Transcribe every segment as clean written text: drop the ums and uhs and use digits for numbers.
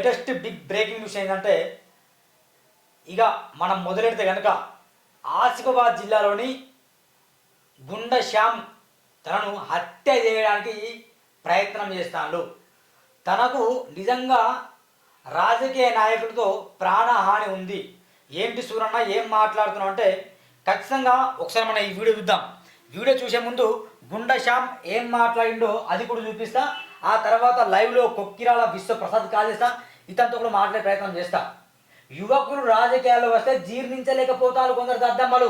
Latest big breaking news ఏంటంటే ఇక మనం మొదలెడితే కనుక ఆసిఫాబాద్ జిల్లాలోని గుండా శ్యామ్ తనను హత్య చేయడానికి ప్రయత్నం చేస్తాడు. తనకు నిజంగా రాజకీయ నాయకుడితో ప్రాణహాని ఉంది. ఏంటి సూరన్న ఏం మాట్లాడుతున్నావు అంటే ఖచ్చితంగా ఒకసారి మనం ఈ వీడియో చూద్దాం. వీడియో చూసే ముందు గుండా శ్యామ్ ఏం మాట్లాడిండో అది కూడా చూపిస్తా. ఆ తర్వాత లైవ్లో కొక్కిరాల విశ్వప్రసాద్ కాల్ చేస్తా. ఇతనితో కూడా మాట్లాడే ప్రయత్నం చేస్తా. యువకులు రాజకీయాల్లో వస్తే జీర్ణించలేకపోతారు కొందరు దద్దమ్మలు.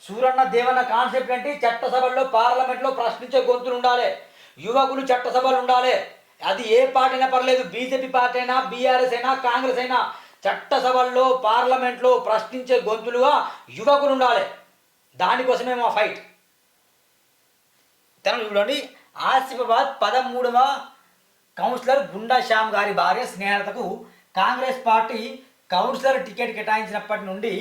సూరన్న దేవన్న కాన్సెప్ట్ ఏంటి? చట్టసభల్లో పార్లమెంట్లో ప్రశ్నించే గొంతులు ఉండాలి. యువకులు చట్టసభలు ఉండాలి. అది ఏ పార్టీ అయినా పర్లేదు, బీజేపీ పార్టీ అయినా, బీఆర్ఎస్ అయినా, కాంగ్రెస్ అయినా, చట్టసభల్లో పార్లమెంట్లో ప్రశ్నించే గొంతులుగా యువకులు ఉండాలి. దానికోసమే మా ఫైట్. తను చూడండి, ఆసిఫాబాద్ 13వ కౌన్సిలర్ గుండా శ్యామ్ గారి భార్య స్నేహలతకు కాంగ్రెస్ పార్టీ కౌన్సిలర్ టికెట్ కేటాయించినప్పటి నుండి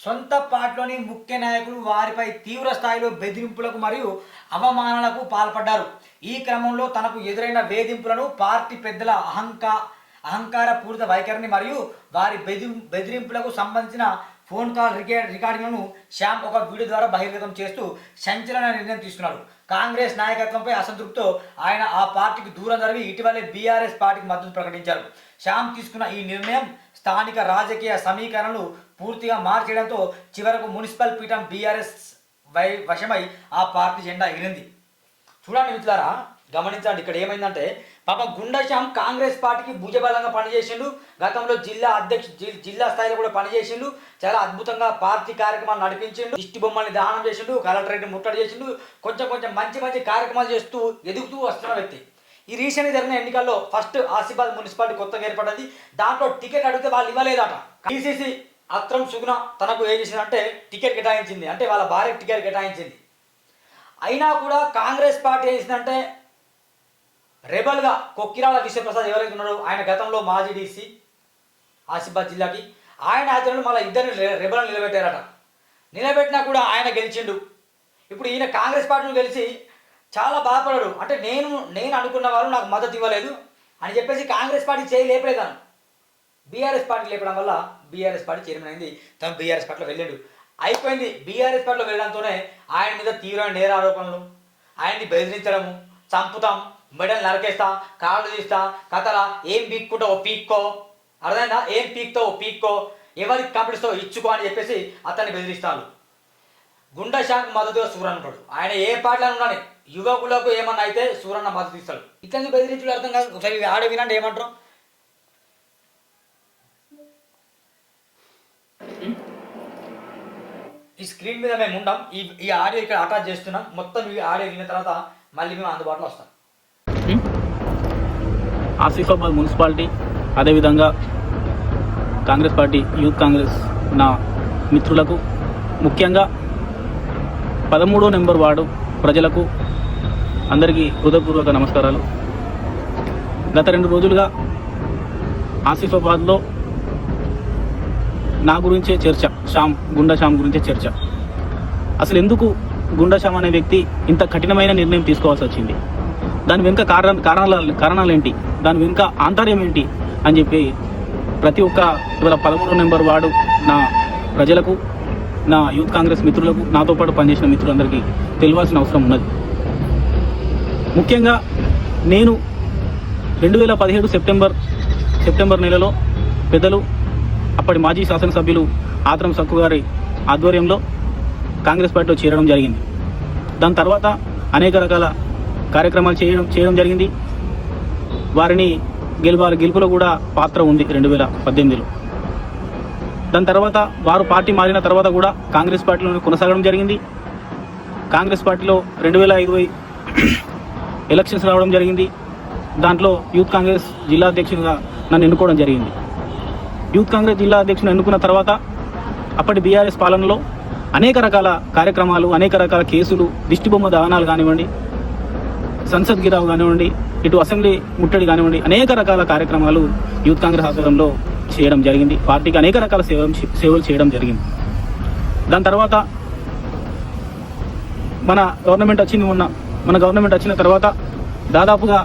సొంత పార్టీలోని ముఖ్య నాయకులు వారిపై తీవ్ర స్థాయిలో బెదిరింపులకు మరియు అవమానాలకు పాల్పడ్డారు. ఈ క్రమంలో తనకు ఎదురైన వేధింపులను, పార్టీ పెద్దల అహంకారపూరిత వైఖరిని మరియు వారి బెదిరింపులకు సంబంధించిన ఫోన్ కాల్ రికార్డింగ్లను శ్యామ్ ఒక వీడియో ద్వారా బహిర్గతం చేస్తూ సంచలన నిర్ణయం తీసుకున్నాడు. కాంగ్రెస్ నాయకత్వంపై అసంతృప్తితో ఆయన ఆ పార్టీకి దూరం జరిగి ఇటీవలే బీఆర్ఎస్ పార్టీకి మద్దతు ప్రకటించారు. శ్యామ్ తీసుకున్న ఈ నిర్ణయం స్థానిక రాజకీయ సమీకరణలు పూర్తిగా మార్చేయడంతో చివరకు మున్సిపల్ పీఠం బీఆర్ఎస్ వశమై ఆ పార్టీ జెండా ఎగిరింది. చూడండి మిత్రులారా, గమనించండి. ఇక్కడ ఏమైందంటే పాపం గుండా శ్యామ్ కాంగ్రెస్ పార్టీకి భుజబలంగా పనిచేసిండు. గతంలో జిల్లా స్థాయిలో కూడా పనిచేసిండు. చాలా అద్భుతంగా పార్టీ కార్యక్రమాలు నడిపించిండు. దిష్టి బొమ్మల్ని దహనం చేసిండు, కలెక్టరేట్ ముట్టడి చేసిండు. కొంచెం మంచి కార్యక్రమాలు చేస్తూ ఎదుగుతూ వస్తున్న వ్యక్తి. ఈ రీసెంట్గా జరిగిన ఎన్నికల్లో ఫస్ట్ ఆసిఫాబాద్ మున్సిపాలిటీ కొత్తగా ఏర్పడింది. దాంట్లో టికెట్ అడిగితే వాళ్ళు ఇవ్వలేదట. పిసిసి అక్రమ్ సుగుణ తనకు ఏం చేసిందంటే టికెట్ కేటాయించింది, అంటే వాళ్ళ భార్యకు టికెట్ కేటాయించింది. అయినా కూడా కాంగ్రెస్ పార్టీ ఏం చేసిందంటే రెబల్గా కొక్కిరాల విశ్వప్రసాద్ ఎవరైతే ఉన్నారో ఆయన గతంలో మాజీ డీసీ ఆసిఫాబాద్ జిల్లాకి, ఆయన ఆచరణలో మళ్ళీ ఇద్దరిని రెబల్ని నిలబెట్టారట. నిలబెట్టినా కూడా ఆయన గెలిచిండు. ఇప్పుడు ఈయన కాంగ్రెస్ పార్టీని గెలిచి చాలా బాధపడాడు. అంటే నేను అనుకున్న వాళ్ళు నాకు మద్దతు ఇవ్వలేదు అని చెప్పేసి కాంగ్రెస్ పార్టీ లేపలేదాను. బీఆర్ఎస్ పార్టీ లేపడం వల్ల బీఆర్ఎస్ పార్టీ చైర్మన్ అయింది. తను బీఆర్ఎస్ పార్టీలో వెళ్ళాడు. అయిపోయింది. బీఆర్ఎస్ పార్టీలో వెళ్ళడంతోనే ఆయన మీద తీవ్రమైన నేర ఆరోపణలు, ఆయన్ని బెదిరించడము, చంపుతాం, మెడలు నరకేస్తా, కాళ్ళు తీస్తా, కథలా ఏం పీక్కుంటావో పీక్కో, అర్థమైందా? ఏం పీక్తావో పీక్కో, ఎవరికి కంప్లీట్స్తావో ఇచ్చుకో అని చెప్పేసి అతన్ని బెదిరిస్తాను. గుండా శ్యామ్కి మద్దతుగా సూరన్న ఉంటాడు. ఆయన ఏ పార్టీలో ఉన్నాడు, యువకులకు ఏమన్నా అయితే సూరన్న మద్దతు ఇస్తాడు. ఇతన్ని బెదిరించుడు అర్థం కాదు. ఒకసారి ఆడ వినండి ఏమంటారు. ఈ స్క్రీన్ మీద మేము ఉండం. ఈ ఆడియో ఇక్కడ అటాచ్ చేస్తున్నాం. మొత్తం ఈ ఆడియో విన్న తర్వాత మళ్ళీ మేము అందుబాటులో వస్తాం. ఆసిఫాబాద్ మున్సిపాలిటీ, అదేవిధంగా కాంగ్రెస్ పార్టీ, యూత్ కాంగ్రెస్ నా మిత్రులకు, ముఖ్యంగా 13వ నెంబర్ వార్డు ప్రజలకు అందరికీ హృదయపూర్వక నమస్కారాలు. గత 2 రోజులుగా ఆసిఫాబాద్లో నా గురించే చర్చ, గుండా శ్యామ్ గురించే చర్చ. అసలు ఎందుకు గుండా శ్యామ్ అనే వ్యక్తి ఇంత కఠినమైన నిర్ణయం తీసుకోవాల్సి వచ్చింది, దాని వెనుక కారణాలు ఏంటి, దాని వెనుక ఆంతర్యం ఏంటి అని చెప్పి ప్రతి ఒక్క ఇవాళ 13వ నెంబర్ వార్డు నా ప్రజలకు, నా యూత్ కాంగ్రెస్ మిత్రులకు, నాతో పాటు పనిచేసిన మిత్రులందరికీ తెలియాల్సిన అవసరం ఉన్నది. ముఖ్యంగా నేను 2017 సెప్టెంబర్ నెలలో పెద్దలు అప్పటి మాజీ శాసనసభ్యులు ఆత్రం సక్కు గారి ఆధ్వర్యంలో కాంగ్రెస్ పార్టీలో చేరడం జరిగింది. దాని తర్వాత అనేక రకాల కార్యక్రమాలు చేయడం జరిగింది. వారిని గెలుపులో కూడా పాత్ర ఉంది 2018లో. దాని తర్వాత వారు పార్టీ మారిన తర్వాత కూడా కాంగ్రెస్ పార్టీలో కొనసాగడం జరిగింది. కాంగ్రెస్ పార్టీలో 2005 ఎలక్షన్స్ రావడం జరిగింది. దాంట్లో యూత్ కాంగ్రెస్ జిల్లా అధ్యక్షునిగా నన్ను ఎన్నుకోవడం జరిగింది. యూత్ కాంగ్రెస్ జిల్లా అధ్యక్షుని ఎన్నుకున్న తర్వాత అప్పటి బీఆర్ఎస్ పాలనలో అనేక రకాల కార్యక్రమాలు, అనేక రకాల కేసులు, దిష్టిబొమ్మ దహనాలు కానివ్వండి, సంసద్ గిరావ్ కానివ్వండి, ఇటు అసెంబ్లీ ముట్టడి కానివ్వండి, అనేక రకాల కార్యక్రమాలు యూత్ కాంగ్రెస్ ఆధ్వర్యంలో చేయడం జరిగింది. పార్టీకి అనేక రకాల సేవలు చేయడం జరిగింది. దాని తర్వాత మన గవర్నమెంట్ వచ్చిన తర్వాత దాదాపుగా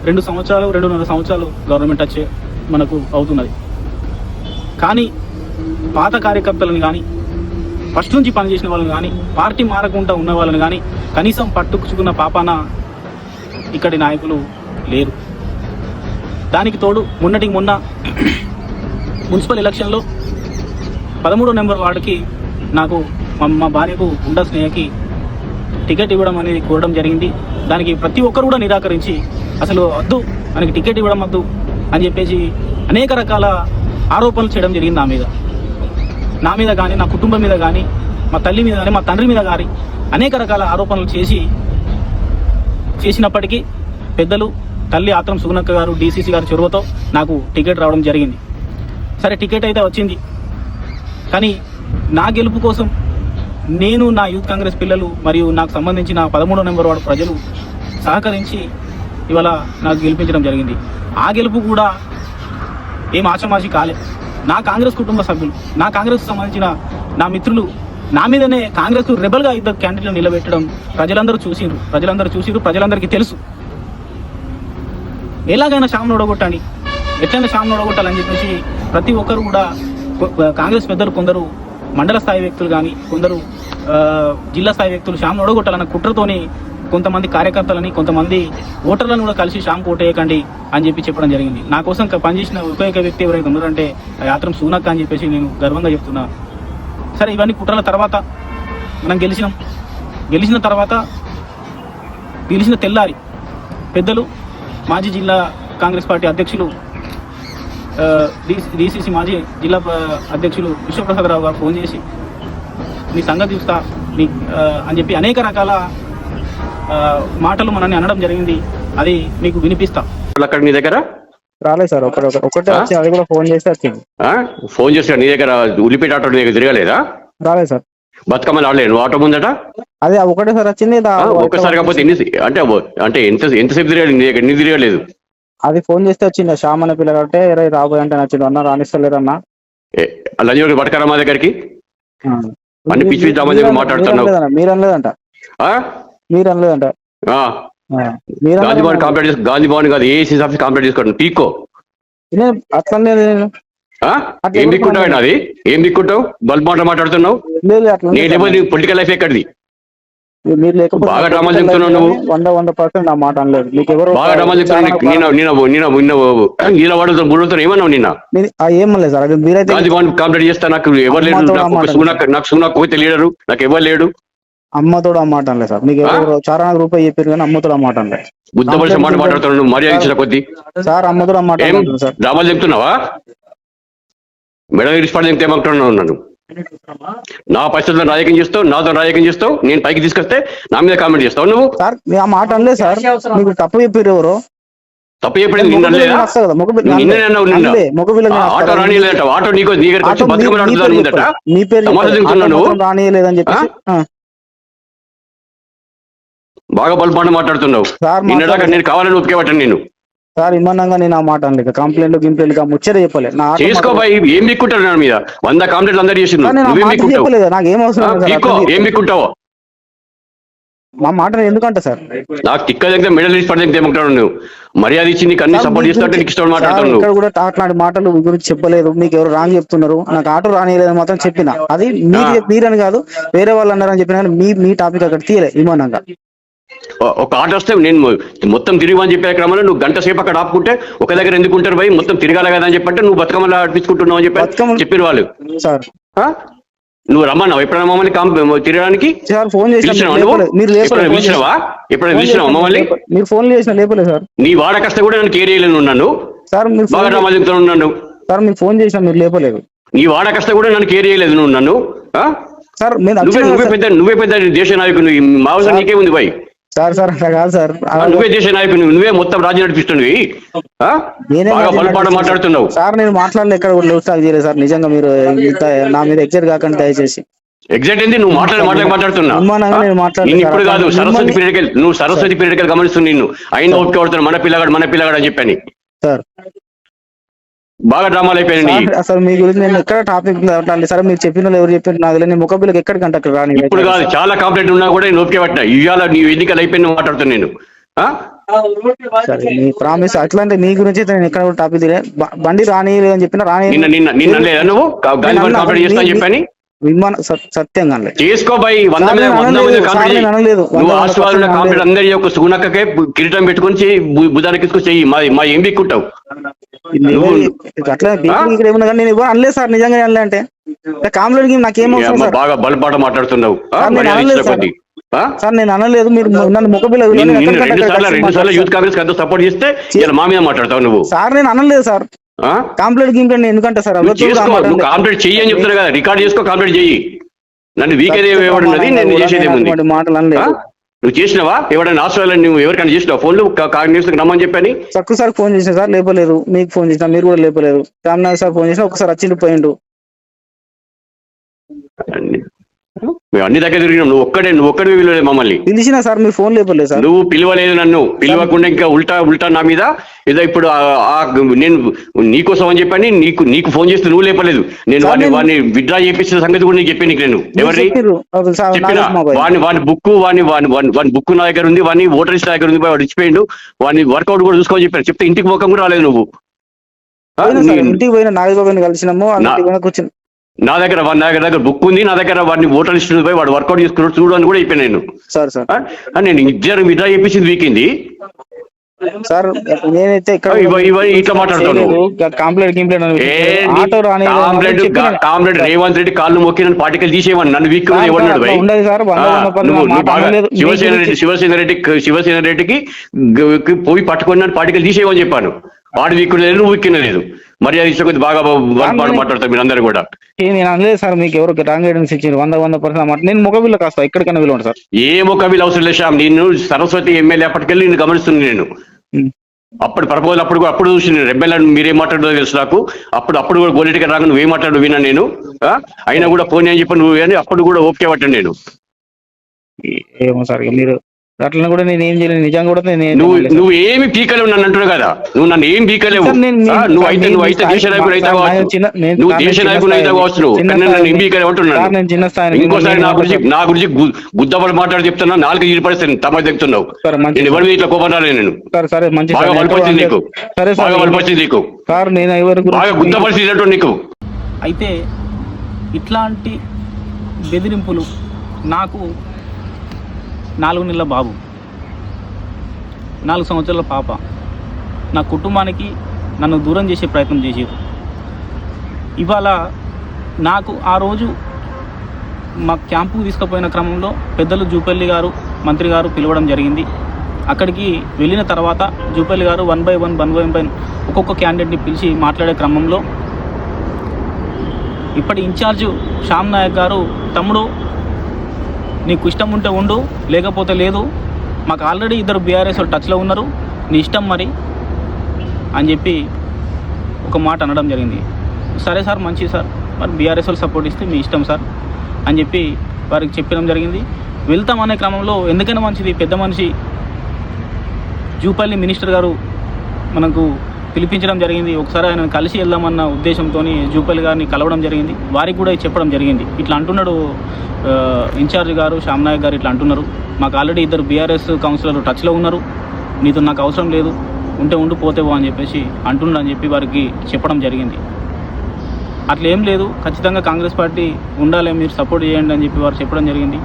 2 సంవత్సరాలు 2.5 సంవత్సరాలు గవర్నమెంట్ మనకు అవుతున్నది. కానీ పాత కార్యకర్తలను కానీ, ఫస్ట్ నుంచి పనిచేసిన వాళ్ళని కానీ, పార్టీ మారకుండా ఉన్న వాళ్ళని కానీ కనీసం పట్టుకుచుకున్న పాపాన ఇక్కడి నాయకులు లేరు. దానికి తోడు మొన్నటికి మొన్న మున్సిపల్ ఎలక్షన్లో 13వ నెంబర్ వార్డుకి నాకు మా భార్యకు గుండా స్నేహకి టికెట్ ఇవ్వడం అనేది కోరడం జరిగింది. దానికి ప్రతి ఒక్కరు కూడా నిరాకరించి అసలు వద్దు, మనకి టికెట్ ఇవ్వడం వద్దు అని చెప్పేసి అనేక రకాల ఆరోపణలు చేయడం జరిగింది నా మీద కానీ, నా కుటుంబం మీద కానీ, మా తల్లి మీద కానీ, మా తండ్రి మీద కానీ అనేక రకాల ఆరోపణలు చేసినప్పటికీ పెద్దలు తల్లి ఆత్రం సుగుణక్క గారు, డీసీసీ గారు చొరవతో నాకు టికెట్ రావడం జరిగింది. సరే, టికెట్ అయితే వచ్చింది. కానీ నా గెలుపు కోసం నేను, నా యూత్ కాంగ్రెస్ పిల్లలు మరియు నాకు సంబంధించిన 13వ నెంబర్ వార్డు ప్రజలు సహకరించి ఇవాళ నాకు గెలిపించడం జరిగింది. ఆ గెలుపు కూడా ఏం ఆషామాషి కాలే. నా కాంగ్రెస్ కుటుంబ సభ్యులు, నా కాంగ్రెస్ సంబంధించిన నా మిత్రులు నా మీదనే కాంగ్రెస్ రెబల్గా ఇద్దరు క్యాండిడేట్లను నిలబెట్టడం ప్రజలందరూ చూసిరు. ప్రజలందరికీ తెలుసు ఎలాగైనా శ్యామ్ను ఓడగొట్టాలి, ఎట్లయినా శ్యామ్ను ఓడగొట్టాలని చెప్పేసి ప్రతి ఒక్కరు కూడా కాంగ్రెస్ పెద్దలు, కొందరు మండల స్థాయి వ్యక్తులు కానీ, కొందరు జిల్లా స్థాయి వ్యక్తులు శ్యామ్ను ఓడగొట్టాలన్న కుట్రతోని కొంతమంది కార్యకర్తలని, కొంతమంది ఓటర్లను కూడా కలిసి శ్యామ్ ఓటేయకండి అని చెప్పడం జరిగింది. నా కోసం పనిచేసిన ఒకే వ్యక్తి ఎవరైతే ఉన్నారంటే ఆత్రం సుగుణక్క అని చెప్పేసి నేను గర్వంగా చెప్తున్నా. సరే, ఇవన్నీ కుట్రల తర్వాత మనం గెలిచిన తర్వాత గెలిచిన తెల్లారి పెద్దలు మాజీ జిల్లా కాంగ్రెస్ పార్టీ అధ్యక్షులు, డీసీసీ మాజీ జిల్లా అధ్యక్షులు విశ్వప్రసాదరావు గారు ఫోన్ చేసి మీ సంగతి చూస్తా అని చెప్పి అనేక రకాల మాటలు మనల్ని అనడం జరిగింది. అది మీకు వినిపిస్తా. అక్కడ నీ దగ్గర రాలేదు సార్, ఒకటే వచ్చి అది కూడా ఫోన్ చేస్తే వచ్చింది. ఫోన్ చేసి నీ దగ్గర ఉల్లిపేట ఆటో నీ దగ్గర తిరగలేదా? రాలేదు సార్. బతుకమ్మలు ఆడలేదు ఆటో ముందట? అదే ఒకటే సార్ వచ్చింది. ఒక్కసారి కాకపోతే అంటే ఎంతసేపు తిరగాలి నీ దగ్గర? నీ తిరగలేదు. అది ఫోన్ చేస్తే వచ్చింది. శ్యామ్ అనే పిల్లలు అంటే రాబోయే అంటే నచ్చిండు అన్న, రాణిస్తలేరన్నా. లంజోడి పడకరా మా దగ్గరికి అన్ని పిచ్చి పిచ్చి దగ్గర మాట్లాడుతున్నావు. మీరు అనలేదంట. గాంధీ భవన్ కాదు, ఏసీ ఆఫీస్ కంప్లీట్ చేసుకోండి. పీకో అట్లనే ఏం దిక్కుంటావు? అది ఏం దిక్కుంటావు? బల్బ్ మాట మాట్లాడుతున్నావు. నీ పొలిటికల్ లైఫ్ ఎక్కడిది? మీరు లేకపోతే బాగా డ్రామాలు చెప్తున్నావు నువ్వు. 100% నా మాట అనలేదు. మీకు ఎవరు బాగా డ్రామాలు చెప్తున్నావు. నిన్న ఏమన్నావు? నిన్న ఏమలేదు సార్. మీరైతే గాంధీ భవన్ కంప్లీట్ చేస్తా. నాకు ఎవరు లేడు, నాకు సుగుణకు పోతే లీడరు, నాకు ఎవరు లేడు. అమ్మతోడు ఆ మాట అనలేదు సార్. మీకు ఎవరు చారానికి రూపాయి చెప్పారు కానీ అమ్మతోడు ఆ మాట అనలేదు. బుద్ధ పలిసిన మాట మాట్లాడుతున్నావు. మర్యాద ఇచ్చిన కొద్ది సార్ అమ్మతోడు ఆ మాట సార్. డ్రామాలు చెప్తున్నావా? మెడ విడిచిపడి ఏమంటున్నావు? నన్ను నా పరిస్థితుల్లో రాజకీయం చేస్తావు, నాతో రాజకీయం చేస్తావు. నేను పైకి తీసుకొస్తే నా మీద కామెంట్ చేస్తావు నువ్వు. సార్ ఆ మాట అనలేదు సార్. మీకు తప్పు చెప్పారు. ఎవరు తప్పు చెప్పలేదు? ఆటో రానిలేదట. ఆటో నీకు నీ దగ్గర వచ్చి బతుకమ్మలు ఆడుతుందని ముందట మీ పేరు రానియలేదని చెప్పి బాగా బల్పాటు మాట్లాడుతున్నావు. నిన్నదాకా నేను కావాలని ఒప్పుకేవటను నేను. సార్ ఇమ్మనంగా నేను ఆ మాట అనలేదు. కంప్లైంట్ ముచ్చట చెప్పలేదు. చేసుకో బాయ్. ఏం బిక్కుంటావు నా మీద? 100 కంప్లైంట్లు అందరు చేసి నాకు ఏం అవసరం. ఏం బిక్కుంటావు? మా మాట ఎందుకంటే సార్ నాకు టిక్క దగ్గర మెడల్ తీసి పడితే ఏమంటాడు? నువ్వు మర్యాద ఇచ్చి నీకు అన్ని సపోర్ట్ చేస్తుంటే నీకు ఇష్టం మాట్లాడుతున్నావు. ఇక్కడ కూడా అట్లాంటి మాటలు మీ గురించి చెప్పలేదు. మీకు ఎవరు రాంగ్ చెప్తున్నారు. నాకు ఆటో రానియలేదని మాత్రం చెప్పిన. అది మీరని కాదు, వేరే వాళ్ళు అన్నారని చెప్పిన. మీ టాపిక్ అక్కడ తీయలే ఇమ్మనంగా. ఒక ఆట వస్తే నేను మొత్తం తిరిగి చెప్పే క్రమంలో నువ్వు గంట సేపు అక్కడ ఆపుకుంటే ఒక దగ్గర ఎందుకు ఉంటారు భయ్? మొత్తం తిరగాలి కదా అని చెప్పంటే నువ్వు బతుకమ్మలా ఆడిపించుకుంటున్నావు అని చెప్పి చెప్పిన వాళ్ళు. నువ్వు రమ్మన్నావు ఎప్పుడైనా మమ్మల్ని తిరగడానికి? మమ్మల్ని మీరు ఫోన్ చేసిన లేపలేదు సార్. నీ వాడ కష్ట కూడా నన్ను కేర్ చేయలేను. నన్ను బాగా డ్రామా చెప్తున్నాను. సార్ మీరు ఫోన్ చేసినా మీరు లేపలేదు. నీ వాడ కష్ట కూడా నన్ను కేర్ చేయలేదు నువ్వు. నన్ను సార్ నువ్వే పెద్ద దేశ నాయకుడు. మా అవసరం నీకే ఉంది భయ్. సార్ అట్లా కాదు సార్. నువ్వే దేశ నాయకుడు. నువ్వే మొత్తం రాజ్యం నడిపిస్తున్నావు. బాగా బలపాటు మాట్లాడుతున్నావు సార్. నేను మాట్లాడలేదు ఎక్కడ కూడా లెఫ్ట్ స్టాక్ చేయలేదు సార్. నిజంగా మీరు నా మీద ఎగ్జైట్ కాకండి దయచేసి. ఎగ్జాక్ట్ ఏంది? నువ్వు మాట్లాడుతున్నావు. ఇప్పుడు కాదు, సరస్వతి పీరియడ్ గమనిస్తుంది నిన్ను. అయినా ఓపిక మన పిల్లగాడు అని చెప్పని సార్. బాగా డ్రామాలు అయిపోయినాయి. అసలు మీ గురించి నేను ఎక్కడ టాపిక్ సార్. మీరు చెప్పిన ఎవరు చెప్పారు నాకు తెలియదు. ముఖబిల్లకు ఎక్కడికంటే అక్కడ రాని. ఇప్పుడు కాదు, చాలా కంప్లైంట్ ఉన్నా కూడా నేను ఓపిక పట్టినా. ఇవాళ నీ ఎన్నికలు అయిపోయిన మాట్లాడుతాను నేను. సరే మీ ప్రామిస్ అట్లా అంటే మీ గురించి అయితే నేను ఎక్కడ కూడా టాపిక్ తీయలే. బండి రానియలేదు అని చెప్పిన రాని నిన్న నిన్న నిన్న లేదా నువ్వు గాంధీ కంప్లీట్ చేస్తా అని చెప్పని సత్యంగా అనలే. చేసుకో బై 100 సార్, నేను అనలేదు. కంప్లీట్ చేయి. అనలేదు. నువ్వు 100% ఆశీర్వాదం కంప్లీట్ అందరి యొక్క సుగుణక్కకే కిరీటం పెట్టుకొని బుధానికి తీసుకొని చెయ్యి. మా ఏం బిక్కుంటావు అట్లా ఇక్కడ ఏమన్నా కానీ నేను అనలేదు సార్, నిజంగా అనలే అంటే కాంప్లైంట్ నాకేం అవసరం సార్? బాగా బలపాట మాట్లాడుతున్నావు. నేను అనలేదు సార్, నేను అనలేదు. మీరు నన్ను ముఖబిల్ల రెండు సార్లు యూత్ కాంగ్రెస్ అంత సపోర్ట్ చేస్తే ఇలా మా మీద మాట్లాడతావు నువ్వు. సార్ నేను అనలేదు సార్. కాంప్లైంట్ గింప్లైంట్ ఎందుకంటే సార్ నువ్వు కాంప్లీట్ చెయ్యి అని చెప్తున్నా కదా, రికార్డ్ చేసుకో, కాంప్లీట్ చెయ్యి. నన్ను వీకేది ఎవడున్నది, నేను చేసేది ఏముంది? మాటలు అనలేదు. నువ్వు చేసినావా? ఎవరైనా ఆస్ట్రేలియా నువ్వు ఎవరికైనా చేసినావు ఫోన్లు కాంగ్రెస్ రమ్మని చెప్పని? తక్కువ సార్ ఫోన్ చేసిన సార్, లేపలేదు. మీకు ఫోన్ చేసిన, మీరు కూడా లేపలేదు. రామ్నాథ్ సార్ ఫోన్ చేసిన, ఒకసారి వచ్చిండు పోయిండు. మేము అన్ని దగ్గర తిరిగినాం, నువ్వు ఒక్కడే పిలవలేదు మమ్మల్ని. పిలిచినా సార్, మీరు ఫోన్ లేపలేదు సార్. నువ్వు పిలవలేదు, నన్ను పిలవకుండా ఇంకా ఉల్టా నా మీద ఏదో ఇప్పుడు నేను నీకోసం అని చెప్పని నీకు ఫోన్ చేస్తే నువ్వు లేపలేదు. నేను వాడిని విత్డ్రా చేపించిన సంగతి కూడా నీకు చెప్పాను. నేను ఎవరిని చెప్పినా వాని బుక్ నా దగ్గర ఉంది, వాడిని ఓటర్ లిస్ట్ దగ్గర ఉంది, వాడు ఇచ్చిపోయిండు. వాడిని వర్కౌట్ కూడా చూసుకోని చెప్పాను. చెప్తే ఇంటికి ముఖం కూడా రాలేదు నువ్వు. ఇంటికి పోయినా నాగబాబుని కలిసినాము, కూర్చుని నా దగ్గర బుక్ ఉంది, నా దగ్గర వాడిని ఓటర్ లిస్ట్ పోయి వాడు వర్కౌట్ చేసుకున్నాడు చూడు అని కూడా చెప్పాను నేను. నేను ఇద్దరు విత్డ్రా చేపించింది వీకింది సార్. నేనైతే ఇట్లా మాట్లాడుతున్నాను. కామ్రేడ్ రేవంత్ రెడ్డి కాళ్ళు మొక్కి నన్ను పార్టికల్ తీసేయమని నన్ను వీక్ ఎవరినాడు శివసేన రెడ్డికి పోయి పట్టుకొని నన్ను పార్టికల్ తీసేయమని చెప్పాను. వాడు వీక్కు లేదు, నువ్వు వీక్కిన లేదు. మరి అది ఇష్టకొద్ది బాగా మాట్లాడతారు మీరు అందరు కూడా. నేను అనలేదు సార్, మీకు ఎవరు రాంగ్ గైడెన్స్ ఇచ్చారు 100% నేను ముఖబిల్ల కాస్తా ఎక్కడికైనా విలువండి సార్. ఏ ముఖబిల్ అవసరం లేదు శ్యామ్. నేను సరస్వతి ఎమ్మెల్యే అప్పటికెళ్ళి నేను గమనిస్తున్నాను. నేను అప్పుడు ప్రపోజల్ అప్పుడు చూసి నేను రెబ్బెల్ మీరేం మాట్లాడదో తెలుసు నాకు. అప్పుడు కూడా గోలిటిగా రాగా నువ్వేం మాట్లాడు విన్నా నేను. అయినా కూడా ఫోన్ అని చెప్పి నువ్వు కానీ అప్పుడు కూడా ఓకే పట్టాను నేను. ఏమో సార్, మీరు అట్లా కూడా నేను ఏం చేయలేదు. నిజంగా కూడా నువ్వు ఏమి పీకలేవు నన్ను అంటున్నావు కదా. నువ్వు ఏం పీకలేవు. నువ్వైతే దేశ నాయకుడు అయితే కావచ్చు, నువ్వు దేశ నాయకుడు అయితే కావచ్చు, నువ్వు నన్ను ఏం పీకలేవు అంటున్నాను. ఇంకోసారి నా గురించి గుద్దబడి మాట్లాడి చెప్తున్నా, 4 ఇరు పరిస్థితి తమ చెప్తున్నావు. నేను ఎవరి మీద ఇట్లా కోపం రాలేదు. నేను బాగా బలపరిచింది నీకు, బాగా బలపరిచింది నీకు, బాగా గుద్దపరిచింది నీకు. అయితే ఇట్లాంటి బెదిరింపులు నాకు 4 నెలల బాబు, 4 సంవత్సరాల పాప, నా కుటుంబానికి నన్ను దూరం చేసే ప్రయత్నం చేసారు. ఇవాళ నాకు ఆ రోజు మా క్యాంపుకు తీసుకుపోయిన క్రమంలో పెద్దలు జూపల్లి గారు, మంత్రి గారు పిలవడం జరిగింది. అక్కడికి వెళ్ళిన తర్వాత జూపల్లి గారు 1 by 1 ఒక్కొక్క క్యాండిడేట్ని పిలిచి మాట్లాడే క్రమంలో ఇప్పటి ఇన్ఛార్జ్ శ్యామ్ నాయక్ గారు, తమ్ముడు నీకు ఇష్టం ఉంటే ఉండు, లేకపోతే లేదు, మాకు ఆల్రెడీ 2 బీఆర్ఎస్ టచ్లో ఉన్నారు, నీ ఇష్టం మరి అని చెప్పి ఒక మాట అనడం జరిగింది. సరే సార్, మంచిది సార్, మరి బీఆర్ఎస్ వాళ్ళు సపోర్ట్ ఇస్తే మీ ఇష్టం సార్ అని చెప్పి వారికి చెప్పడం జరిగింది. వెళ్తామనే క్రమంలో ఎందుకైనా మంచిది, పెద్ద మనిషి జూపల్లి మినిస్టర్ గారు మనకు పిలిపించడం జరిగింది. ఒకసారి ఆయన కలిసి వెళ్దామన్న ఉద్దేశంతో జూపల్లి గారిని కలవడం జరిగింది. వారికి కూడా చెప్పడం జరిగింది. ఇట్లా అంటున్నాడు ఇన్ఛార్జ్ గారు, శ్యామ్ నాయక్ గారు ఇట్లా అంటున్నారు, మాకు ఆల్రెడీ 2 బీఆర్ఎస్ కౌన్సిలర్లు టచ్లో ఉన్నారు, నీతో నాకు అవసరం లేదు, ఉంటే ఉండి పోతేవో అని చెప్పేసి అంటున్నాడు అని చెప్పి వారికి చెప్పడం జరిగింది. అట్లా ఏం లేదు, ఖచ్చితంగా కాంగ్రెస్ పార్టీ ఉండాలి, మీరు సపోర్ట్ చేయండి అని చెప్పి వారు చెప్పడం జరిగింది.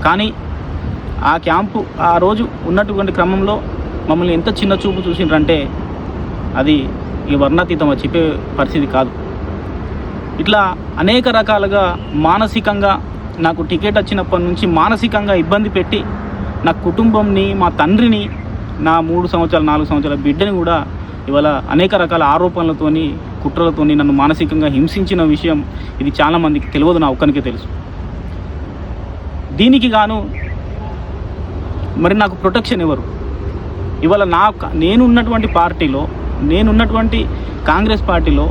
కానీ ఆ క్యాంపు ఆ రోజు ఉన్నటువంటి క్రమంలో మమ్మల్ని ఎంత చిన్న చూపు చూసిండ్రంటే అది ఈ వర్ణాతీతం చెప్పే పరిస్థితి కాదు. ఇట్లా అనేక రకాలుగా మానసికంగా నాకు టికెట్ వచ్చినప్పటి నుంచి మానసికంగా ఇబ్బంది పెట్టి నా కుటుంబంని, మా తండ్రిని, నా 3 సంవత్సరాల 4 సంవత్సరాల బిడ్డని కూడా ఇవాళ అనేక రకాల ఆరోపణలతోని, కుట్రలతోని నన్ను మానసికంగా హింసించిన విషయం ఇది చాలామందికి తెలియదు, నా ఒక్కనికే తెలుసు. దీనికి గాను మరి నాకు ప్రొటెక్షన్ ఎవరు? ఇవాళ నేనున్నటువంటి పార్టీలో, నేనున్నటువంటి కాంగ్రెస్ పార్టీలో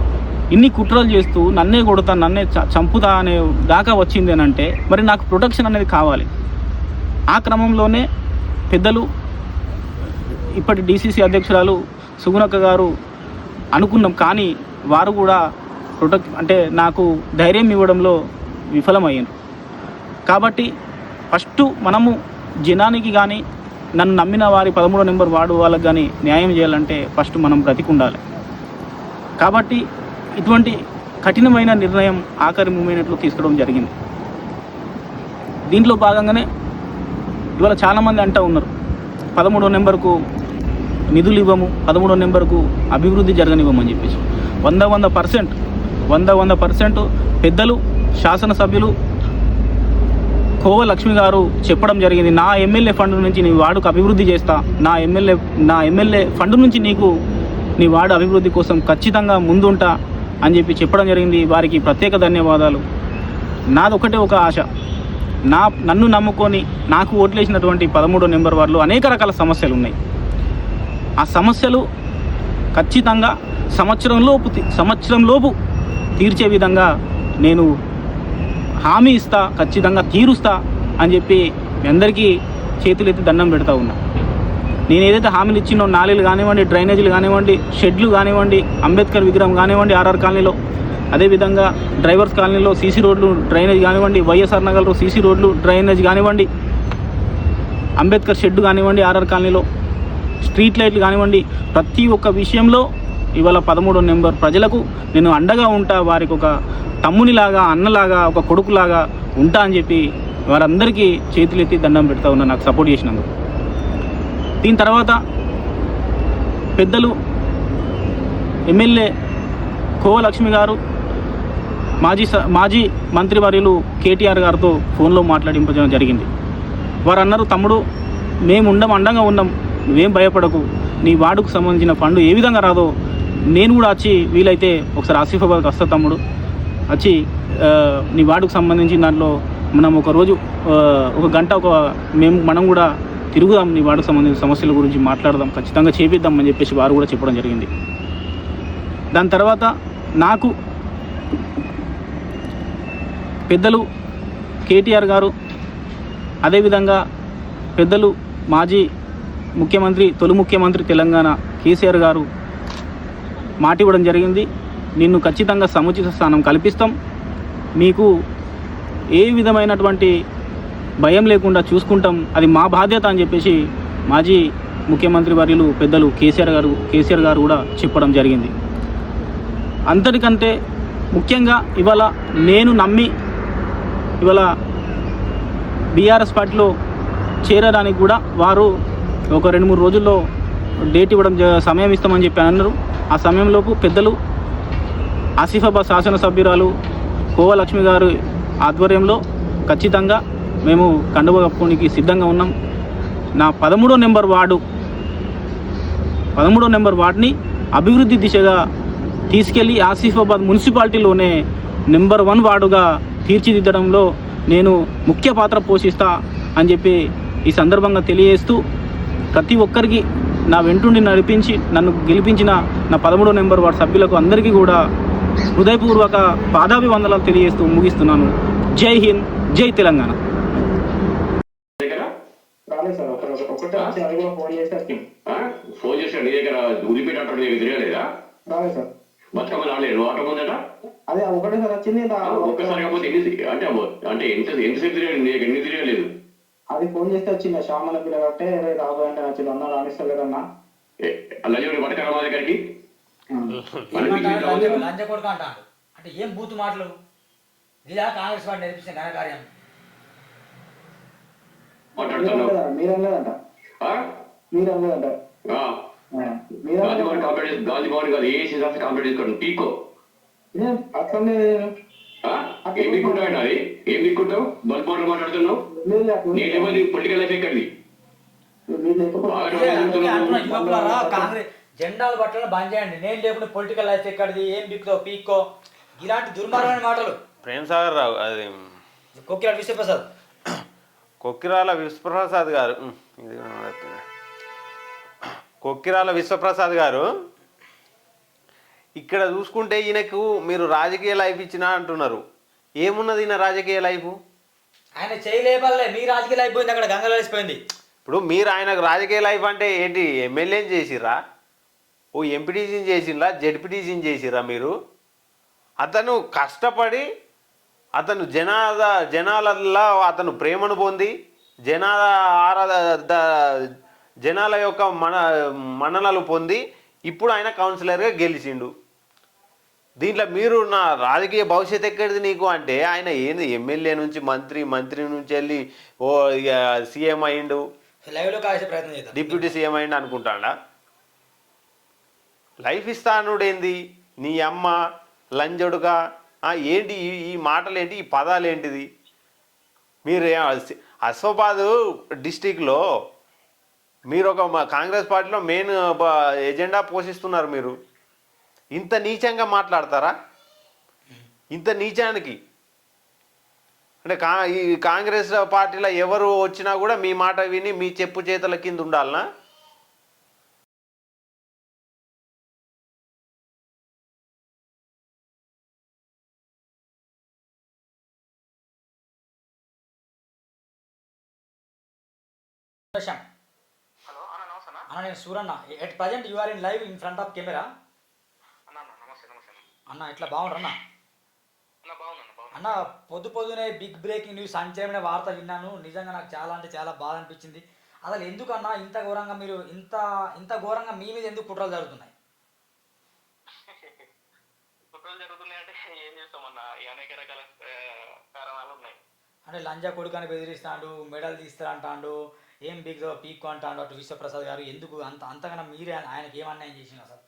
ఇన్ని కుట్రలు చేస్తూ నన్నే కొడతా, నన్నే చంపుతా అనే దాకా వచ్చింది అని అంటే మరి నాకు ప్రొటెక్షన్ అనేది కావాలి. ఆ క్రమంలోనే పెద్దలు ఇప్పటి డీసీసీ అధ్యక్షురాలు సుగుణక్క గారు అనుకున్నాం, కానీ వారు కూడా అంటే నాకు ధైర్యం ఇవ్వడంలో విఫలమయ్యారు. కాబట్టి ఫస్ట్ మనము జనానికి కానీ నన్ను నమ్మిన వారి 13వ నెంబర్ వార్డు వాళ్ళకి కానీ న్యాయం చేయాలంటే ఫస్ట్ మనం బ్రతికుండాలి. కాబట్టి ఇటువంటి కఠినమైన నిర్ణయం ఆఖరి మూమెంట్లో తీసుకోవడం జరిగింది. దీంట్లో భాగంగానే ఇవాళ చాలామంది అంటూ ఉన్నారు 13వ నెంబర్కు నిధులు ఇవ్వము, 13వ నెంబర్కు అభివృద్ధి జరగనివ్వమని చెప్పేసి. 100% పెద్దలు శాసనసభ్యులు కోవ లక్ష్మి గారు చెప్పడం జరిగింది. నా ఎమ్మెల్యే ఫండ్ నుంచి నీ వార్డుకు అభివృద్ధి చేస్తా, నా ఎమ్మెల్యే ఫండ్ నుంచి నీకు నీ వార్డు అభివృద్ధి కోసం ఖచ్చితంగా ముందుంటా అని చెప్పడం జరిగింది. వారికి ప్రత్యేక ధన్యవాదాలు. నాదొకటే ఒక ఆశ, నన్ను నమ్ముకొని నాకు ఓట్లేసినటువంటి 13వ నెంబర్ వార్డులో అనేక రకాల సమస్యలు ఉన్నాయి. ఆ సమస్యలు ఖచ్చితంగా సంవత్సరంలోపు తీర్చే విధంగా నేను హామీ ఇస్తా, ఖచ్చితంగా తీరుస్తా అని చెప్పి మీ అందరికీ చేతులెత్తి దండం పెడతా ఉన్నా. నేను ఏదైతే హామీలు ఇచ్చినో నాలీలు కానివ్వండి, డ్రైనేజీలు కానివ్వండి, షెడ్లు కానివ్వండి, అంబేద్కర్ విగ్రహం కానివ్వండి, ఆర్ఆర్ కాలనీలో, అదేవిధంగా డ్రైవర్స్ కాలనీలో సీసీ రోడ్లు డ్రైనేజ్ కానివ్వండి, వైఎస్ఆర్ నగర్లో సీసీ రోడ్లు డ్రైనేజ్ కానివ్వండి, అంబేద్కర్ షెడ్ కానివ్వండి, ఆర్ఆర్ కాలనీలో స్ట్రీట్ లైట్లు కానివ్వండి, ప్రతి ఒక్క విషయంలో ఇవాళ 13వ నెంబర్ ప్రజలకు నేను అండగా ఉంటా, వారికి ఒక తమ్మునిలాగా, అన్నలాగా, ఒక కొడుకులాగా ఉంటా అని చెప్పి వారందరికీ చేతులెత్తి దండం పెడతా ఉన్నా నాకు సపోర్ట్ చేసినందుకు. దీని తర్వాత పెద్దలు ఎమ్మెల్యే కోవ లక్ష్మి గారు మాజీ మంత్రివర్యులు కేటీఆర్ గారితో ఫోన్లో మాట్లాడించడం జరిగింది. వారు అన్నారు, తమ్ముడు మేము అండంగా ఉన్నాం, నువ్వేం భయపడకు, నీ వార్డుకు సంబంధించిన ఫండ్ ఏ విధంగా రాదో నేను కూడా వచ్చి వీలైతే ఒకసారి ఆసిఫాబాద్కి వస్తా తమ్ముడు, వచ్చి నీ వార్డుకు సంబంధించిన దాంట్లో మనం ఒకరోజు ఒక గంట మనం కూడా తిరుగుదాం, నీ వార్డుకు సంబంధించిన సమస్యల గురించి మాట్లాడదాం, ఖచ్చితంగా చేపిద్దాం అని చెప్పేసి వారు కూడా చెప్పడం జరిగింది. దాని తర్వాత నాకు పెద్దలు కేటీఆర్ గారు, అదేవిధంగా పెద్దలు మాజీ ముఖ్యమంత్రి, తొలి ముఖ్యమంత్రి తెలంగాణ కేసీఆర్ గారు మాట ఇవ్వడం జరిగింది. నిన్ను ఖచ్చితంగా సముచిత స్థానం కల్పిస్తాం, మీకు ఏ విధమైనటువంటి భయం లేకుండా చూసుకుంటాం, అది మా బాధ్యత అని చెప్పేసి మాజీ ముఖ్యమంత్రి వర్యులు పెద్దలు కేసీఆర్ గారు కూడా చెప్పడం జరిగింది. అంతటికంటే ముఖ్యంగా ఇవాళ నేను నమ్మి ఇవాళ బీఆర్ఎస్ పార్టీలో చేరడానికి కూడా వారు ఒక 2-3 రోజుల్లో డేట్ ఇవ్వడం సమయం ఇస్తామని చెప్పి అన్నారు. ఆ సమయంలోపు పెద్దలు ఆసిఫాబాద్ శాసనసభ్యురాలు కోవ లక్ష్మి గారు ఆధ్వర్యంలో ఖచ్చితంగా మేము కండువ కప్పుకోనికి సిద్ధంగా ఉన్నాం. నా 13వ నెంబర్ వార్డుని అభివృద్ధి దిశగా తీసుకెళ్ళి ఆసిఫాబాద్ మున్సిపాలిటీలోనే నెంబర్ 1 వార్డుగా తీర్చిదిద్దడంలో నేను ముఖ్య పాత్ర పోషిస్తా అని చెప్పి ఈ సందర్భంగా తెలియజేస్తూ, ప్రతి ఒక్కరికి నా వెంటుండి నడిపించి నన్ను గెలిపించిన నా 13వ నెంబర్ వార్డు సభ్యులకు అందరికీ కూడా హృదయపూర్వక పాదాభివందనాలు తెలియజేస్తూ ముగిస్తున్నాను. జై హింద్, జై తెలంగాణ. ఫోన్ చేశాడు నీ దగ్గర, ఉరిపేట అంటాడు, నీకు తెలియలేదా? బతుకమ్మలు ఆడలేదు, నువ్వు ఆట ముందట అదే ఒకటే సార్ వచ్చింది. ఒక్కసారి కాకపోతే అంటే ఎంతసేపు తిరగలేదు, నీకు ఎన్ని తిరగలేదు? అది ఫోన్ చేస్తే వచ్చింది, శ్యామల పిల్ల కట్టే రాబో అంటే వచ్చింది, అన్న రాణిస్తలేదన్నా లజోడి పడతారా మా దగ్గరికి? లంచ కొడుకు అంటాడు అంటే ఏం బూతు మాటలు, ఇదా కాంగ్రెస్ పార్టీ నేర్పించిన ఘనకార్యం మాట్లాడుతున్నావు. గాంధీ భవన్ కాదు, ఏసీ కాంప్లీట్ చేసుకోండి. పీకో ఏం దిక్కుంటావు? అది ఏం దిక్కుంటావు? బల్బ్ మోడల్ మాట్లాడుతున్నావు. నేనేమో పొలిటికల్ లైఫ్ ఎక్కడిది? కాంగ్రెస్ జెండాలు బట్టలు బంద్ చేయండి, నేను లేకుండా పొలిటికల్ లైఫ్ ఎక్కడిది, ఏం బిక్తో పీక్కో, ఇలాంటి దుర్మార్గమైన మాటలు. ప్రేమ్ సాగర్ రావు, అది కొక్కిరాల విశ్వప్రసాద్, కొక్కిరాల విశ్వప్రసాద్ గారు, కొక్కిరాల విశ్వప్రసాద్ గారు ఇక్కడ చూసుకుంటే ఈయనకు మీరు రాజకీయ లైఫ్ ఇచ్చినా అంటున్నారు. ఏమున్నది ఈయన రాజకీయ లైఫ్? ఆయన చేయలేపల్లే, మీ రాజకీయ లైఫ్ పోయింది, అక్కడ గంగలో వేసిపోయింది. ఇప్పుడు మీరు ఆయనకు రాజకీయ లైఫ్ అంటే ఏంటి? ఎమ్మెల్యేని చేసిర్రా, ఓ ఎంపీటీసీని చేసిర్రా, జెడ్పీటీసీని చేసిర్రా మీరు? అతను కష్టపడి అతను జనాలలో అతను ప్రేమను పొంది జనాల జనాల యొక్క మన్ననలు పొంది ఇప్పుడు ఆయన కౌన్సిలర్గా గెలిచిండు. దీంట్లో మీరు నా రాజకీయ భవిష్యత్తు ఎక్కడిది నీకు అంటే ఆయన ఏంది ఎమ్మెల్యే నుంచి మంత్రి నుంచి వెళ్ళి ఓ ఇక సీఎం అయిండు, లైవ్లో కాసే ప్రయత్నం చేద్దాం, డిప్యూటీ సీఎం అయిండు అనుకుంటాడా? లైఫ్ ఇస్తానుడేంది నీ అమ్మ లంజడుగా ఏంటి ఈ మాటలు ఏంటి, ఈ పదాలు ఏంటిది? మీరు అసిఫాబాద్ డిస్టిక్లో మీరు ఒక కాంగ్రెస్ పార్టీలో మెయిన్ ఎజెండా పోషిస్తున్నారు. మీరు ఇంత నీచంగా మాట్లాడతారా? ఇంత నీచానికి అంటే ఈ కాంగ్రెస్ పార్టీలో ఎవరు వచ్చినా కూడా మీ మాట విని మీ చెప్పు చేతల కింద ఉండాలనా? అన్న నేను సూరన్న, at present you are in live in front of camera. అన్న ఇట్లా బాగుండ్రన్న? అన్న పొద్దునే బిగ్ బ్రేకింగ్ న్యూస్, సంచలనమైన వార్త విన్నాను. నిజంగా నాకు చాలా అంటే చాలా బాధ అనిపించింది. అసలు ఎందుకన్నా ఇంత ఘోరంగా మీరు ఇంత ఘోరంగా మీ మీద ఎందుకు కుట్రలు జరుగుతున్నాయి? కుట్రలు జరుగుతున్నాయి అంటే ఏం చేస్తామన్నా, అనేక రకాల కారణాలు ఉన్నాయి. అంటే లంజా కొడుకని బెదిరిస్తాడు, మెడల్ తీస్తా అంటాడు, ఏం బిగ్ పీక్ అంటాడు అటు విశ్వప్రసాద్ గారు. ఎందుకు అంతగానో మీరే ఆయనకి ఏం అన్యాయం చేసిన? అసలు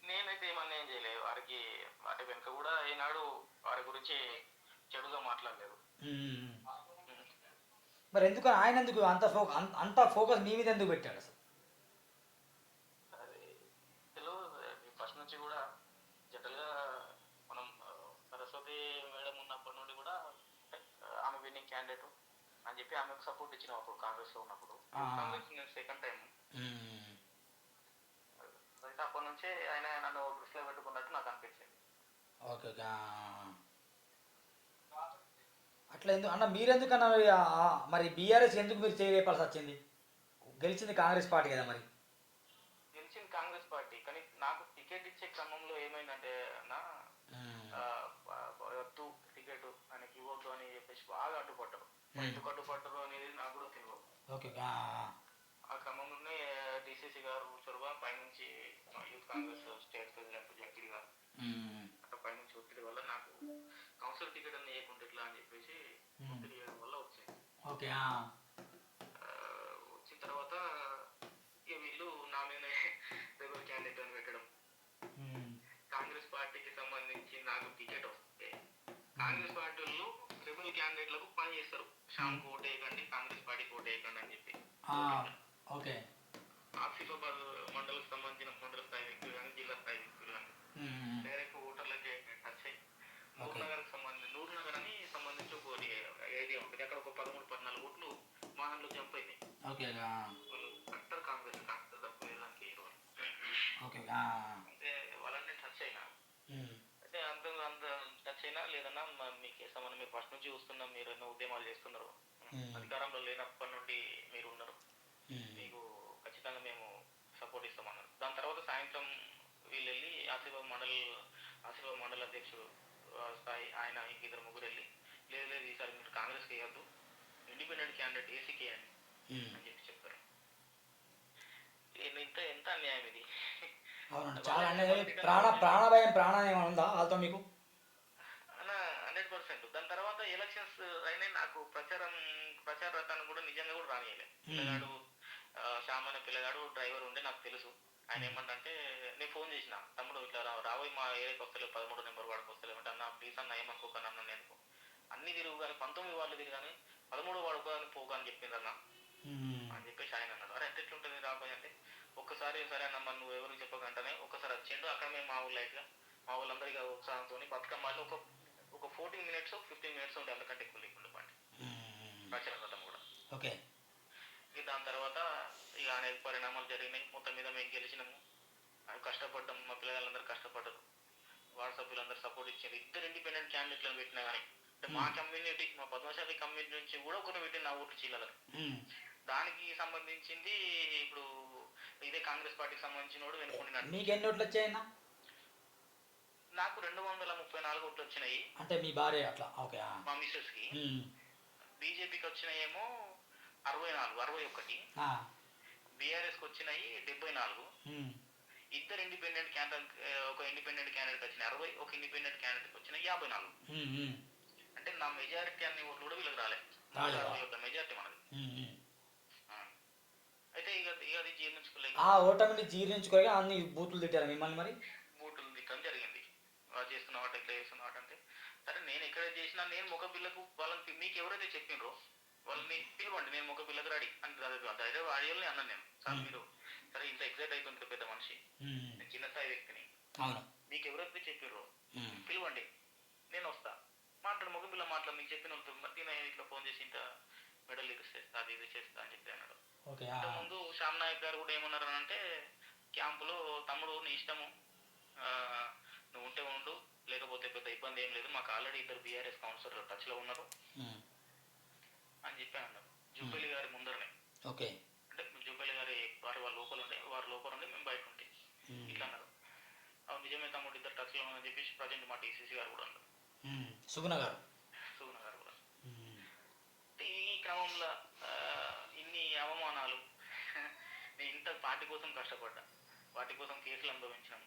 నేనైతే ఏం అన్యాయం చేయలేదు వారికి. వాటి వెనుక కూడా ఈనాడు వారి గురించి చెడుగా మాట్లాడలేదు. మరి ఎందుకు ఆయన ఎందుకు అంత ఫోకస్ మీ మీద ఎందుకు పెట్టాడు అసలు? అది ఫస్ట్ నుంచి కూడా జనరల్గా మనం సరస్వతి మేడం ఉన్నప్పటి నుండి కూడా ఆమె విన్నింగ్ క్యాండిడేట్ అని చెప్పి ఆమెకు సపోర్ట్ ఇచ్చినాం అప్పుడు కాంగ్రెస్ లో ఉన్నప్పుడు. కాంగ్రెస్ సెకండ్ టైం అయితే అప్పటి నుంచే ఆయన నన్ను దృష్టిలో పెట్టుకున్నట్టు నాకు అనిపించింది. ఓకే, అట్లా ఎందుకు అన్న? మీరెందుకన్నా మరి బీఆర్ఎస్ ఎందుకు మీరు చేయలేపాల్సి వచ్చింది? గెలిచింది కాంగ్రెస్ పార్టీ కదా. మరి గెలిచింది కాంగ్రెస్ పార్టీ, కానీ నాకు టికెట్ ఇచ్చే క్రమంలో ఏమైందంటే నా వద్దు టికెట్ ఆయనకి ఇవ్వద్దు అని చెప్పేసి బాగా అడ్డుపడ్డారు. ఎందుకు అడ్డుపడ్డారు అనేది నాకు కూడా తెలియదు. ఓకే, ఆ క్రమంలోనే డిసిసి గారు చొరవ పైనుంచి యూత్ కాంగ్రెస్ స్టేట్ ప్రెసిడెంట్ జగ్గిరి గారు అట్లా పైనుంచి ఒత్తిడి వల్ల నాకు కౌన్సిలర్ టికెట్ అని వేయకుండా ఎట్లా అని చెప్పేసి ఒత్తిడి చేయడం వల్ల వచ్చింది. ఓకే, వచ్చిన తర్వాత ఇక వీళ్ళు నా మీద రెబల్ క్యాండిడేట్ అని పెట్టడం. కాంగ్రెస్ పార్టీకి సంబంధించి నాకు టికెట్ వస్తే కాంగ్రెస్ పార్టీ వాళ్ళు రెబల్ క్యాండిడేట్లకు పని చేస్తారు. శ్యామ్ కోట్ వేయకండి, కాంగ్రెస్ పార్టీ కోట్ వేయకండి అని చెప్పి. ఓకే, ఆసిఫాబాద్ మండలకు సంబంధించిన మండల స్థాయి వ్యక్తులు కానీ జిల్లా స్థాయి వ్యక్తులు కానీ డైరెక్ట్ ఓటర్లకి టచ్ అయ్యి నూర్ నగర్ అని సంబంధించి ఒక ఏరియా ఉంటుంది. అక్కడ ఒక 13-14 ఓట్లు మా దాంట్లో జంప్ అయినాయి. వాళ్ళు కట్టర్ కాంగ్రెస్ కాస్త తక్కువ దానికి అంటే వాళ్ళని టచ్ అయినా అయితే అంత టచ్ అయినా లేదన్నా మీకు ఏమన్నా మీరు ఫస్ట్ నుంచి చూస్తున్నాం, మీరు ఎన్నో ఉద్యమాలు చేస్తున్నారు, అధికారంలో లేనప్పటి నుండి మీరు ఉన్నారు, మీకు ఖచ్చితంగా మేము సపోర్ట్ ఇస్తామన్నారు. దాని తర్వాత సాయంత్రం వీళ్ళు వెళ్ళి ఆసిఫాబాద్ మండల అధ్యక్షుడు స్థాయి ఆయన ఇంక 2-3 వెళ్ళి లేదు ఈసారి మీరు కాంగ్రెస్కి వేయద్దు, ఇండిపెండెంట్ క్యాండిడేట్ ఏసీకి అని చెప్పి చెప్పారు. ఎంత అన్యాయం ఇది! చాలా అన్యాయం. ప్రాణాయం ఉందా వాళ్ళతో మీకు? 100%. దాని తర్వాత ఎలక్షన్స్ అయినాయి. నాకు ప్రచార రథాన్ని కూడా నిజంగా కూడా రానియలే. పిల్లగాడు శ్యామ్ అనే పిల్లగాడు డ్రైవర్ ఉండే నాకు తెలుసు. ఆయన ఏమంటే నేను ఫోన్ చేసిన, తమ్ముడు ఇట్లా రాబోయే మా ఏరియాకి వస్తలేవు, 13 నెంబర్ వాడికి వస్తలేవు అంటే, అన్న ప్లీజ్ అన్న ఏమనుకోకన్నా అన్న, నేను అన్ని తిరుగు కానీ 19 వాళ్ళు తిరిగి కానీ 13 వాడుకో అని పోగా అని చెప్పిందన్న అని చెప్పేసి ఆయన అన్నాడు. అరే ఎంత ఎట్లుంటుంది రాబోయే అంటే, ఒక్కసారి సరే అన్న మరి నువ్వు ఎవరికి చెప్పకంటేనే ఒక్కసారి వచ్చిండు. అక్కడ మేము మా ఊళ్ళో అయితే మా వాళ్ళందరికీ ఉత్సాహంతో బతుకమ్మలో ఒక 14 minutes 15 minutes ఉండే, అందుకంటే ఎక్కువ లేకుండా పండి ప్రచార రథం కూడా. ఓకే, దాని తర్వాత ఇక అనేక పరిణామాలు జరిగినాయి. మొత్తం మీద మేము గెలిచినాము. అవి కష్టపడ్డాం, మా పిల్లలందరూ కష్టపడ్డారు, వార్డు సభ్యులందరూ సపోర్ట్ ఇచ్చారు. 2 ఇండిపెండెంట్ క్యాండిడేట్లను పెట్టినా కానీ అంటే మా కమ్యూనిటీ, మా పద్మశాలి కమ్యూనిటీ నుంచి కూడా ఒకరు పెట్టి నా ఓట్లు చీలరు. దానికి సంబంధించింది ఇప్పుడు ఇదే కాంగ్రెస్ పార్టీకి సంబంధించిన వాడు వెనుకుంటున్నాడు. మీకు ఎన్ని ఓట్లు వచ్చాయన్నా? నాకు 234 ఓట్లు వచ్చినాయి. అంటే మీ భార్య అట్లా? ఓకే, మా మిస్సెస్ కి. బీజేపీకి వచ్చినాయేమో 64, 61. బీఆర్ఎస్కి వచ్చినాయి 74, ఉమ్, ఇద్దరు ఇండిపెండెంట్ క్యాండిడేట్, ఒక ఇండిపెండెంట్ క్యాండిడేట్ వచ్చినాయి 60, ఒక ఇండిపెండెంట్ క్యాండిడేట్ వచ్చినాయి 54. ఉమ్, ఉమ్, అంటే నా మెజారిటీ అన్ని ఓట్లు కూడా వీళ్ళకి రాలే. రాలేదా? 61 మెజారిటీ మనది. ఉమ్, ఉమ్. ఆ. అయితే ఇక ఇక అది జీర్ణించుకోలేక ఆ ఓటమిని జీర్ణించుకోగా అన్ని బూతులు తిట్టారు మిమ్మల్ని మరి. బూటులు దిక్కడం జరిగింది. వాళ్ళు చేస్తున్నవాట ఇట్లా చేస్తున్నవాట అంటే, సరే నేను ఎక్కడ చేసినా నేను ముఖ బిల్లకు వాళ్ళకి మీకు ఎవరైతే చెప్పిండ్రో వాళ్ళని పిలవండి, నేను ముఖ బిల్లకు రెడీ అంటే అదే ఆడియోని అన్నాను నేను. సార్ మీరు సరే ఇంత ఎగ్జైట్ అవుతుంది పెద్ద మనిషి, ఉమ్, నేను చిన్న స్థాయి వ్యక్తిని, అవును. మీకు ఎవరైతే చెప్పిర్రో ఉమ్, పిలవండి, నేను వస్తా మాట్లాడు, ముఖ బిల్ల మాట్లాడు, మీకు చెప్పిన వాళ్ళతో నేను ఇట్లా ఫోన్ చేసి ఇంత మెడల్ ఇరిచేస్తా అది ఇది చేస్తా అని చెప్పి అన్నాడు. ఓకే. ముందు శ్యామ్ నాయక్ గారు కూడా ఏమన్నారు అని అంటే, క్యాంపులో తమ్ముడు నీ ఇష్టము, నువ్వు ఉంటే ఉండు, లేకపోతే పెద్ద ఇబ్బంది ఏం లేదు, మాకు ఆల్రెడీ ఇద్దరు బీఆర్ఎస్ కౌన్సిలర్ టచ్లో ఉన్నారు ఉమ్, అని చెప్పి అన్నారు. జూపల్లి గారి ముందరనే, ఓకే. అంటే జూపల్లి గారి వారి లోపల ఉండే, వారి లోపల ఉండి మేము బయట ఉంటే ఉమ్, ఇట్లా అన్నారు. అవును నిజమే తమ్ముడు, ఇద్దరు టచ్లో ఉన్నారని చెప్పేసి ప్రజెంట్ మా టీసీసీ గారు కూడా అన్నారు, ఉమ్, సుగుణ గారు. సుగుణ గారు కూడా. ఉమ్, ఈ క్రమంలో ఇన్ని అవమానాలు నేను ఇంత పార్టీ కోసం కష్టపడ్డా, పార్టీ కోసం కేసులు అనుభవించినాం,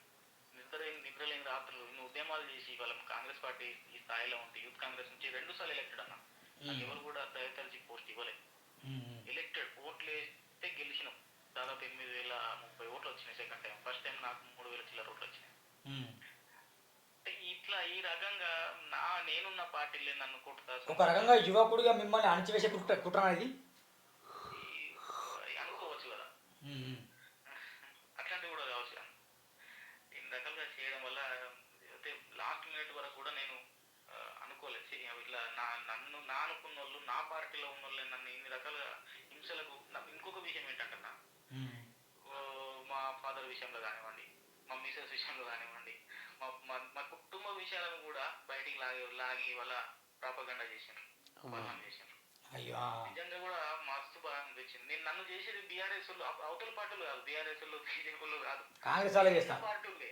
నిద్రలేని రాత్రులు, ఇన్ని ఉద్యమాలు చేసి వాళ్ళ కాంగ్రెస్ పార్టీ ఈ స్థాయిలో ఉంటే, యూత్ కాంగ్రెస్ నుంచి 2 సార్లు ఎలక్టెడ్ అన్న, నాకు ఎవరు కూడా దయతలిచి పోస్ట్ ఇవ్వలేదు. ఉమ్, ఎలక్టెడ్ ఓట్లు వేస్తే గెలిచినాం, దాదాపు 8,030 ఓట్లు వచ్చినాయి సెకండ్ టైం. ఫస్ట్ టైం నాకు 3,000 చిల్లర ఓట్లు వచ్చినాయి. ఉమ్. ఇట్లా ఈ రకంగా నేనున్న పార్టీలే నన్ను కొట్టుతా ఒక రకంగా యువకుడిగా మిమ్మల్ని అణచివేసే కుట్ర అనేది అనుకోవచ్చు కదా, అట్లాంటివి కూడా కావచ్చు కదా. ఇన్ని రకాలుగా చేయడం వల్ల అయితే లాస్ట్ మినిట్ వరకు కూడా నేను అనుకోలేదు ఇట్లా నా అనుకున్న వాళ్ళు, నా పార్టీలో ఉన్న వాళ్ళు నన్ను ఇన్ని రకాలుగా హింసలకు. నాకు ఇంకొక విషయం ఏంటంటే మా ఫాదర్ విషయంలో కానివ్వండి, మా మిసెస్ విషయంలో కానివ్వండి, మా కుటుంబ విషయాలను కూడా బయటికి లాగి వాళ్ళ ప్రాపగండా చేశారు, బదనాం చేశారు. అయ్యో, నిజంగా కూడా మస్తు బాగా అనిపించింది. నేను నన్ను చేసేది బీఆర్ఎస్ వాళ్ళు, అవతల పార్టీలు కాదు, బీఆర్ఎస్ వాళ్ళు బీజేపీ వాళ్ళు కాదు, కాంగ్రెస్ వాళ్ళే చేస్తాను. పార్టీలే.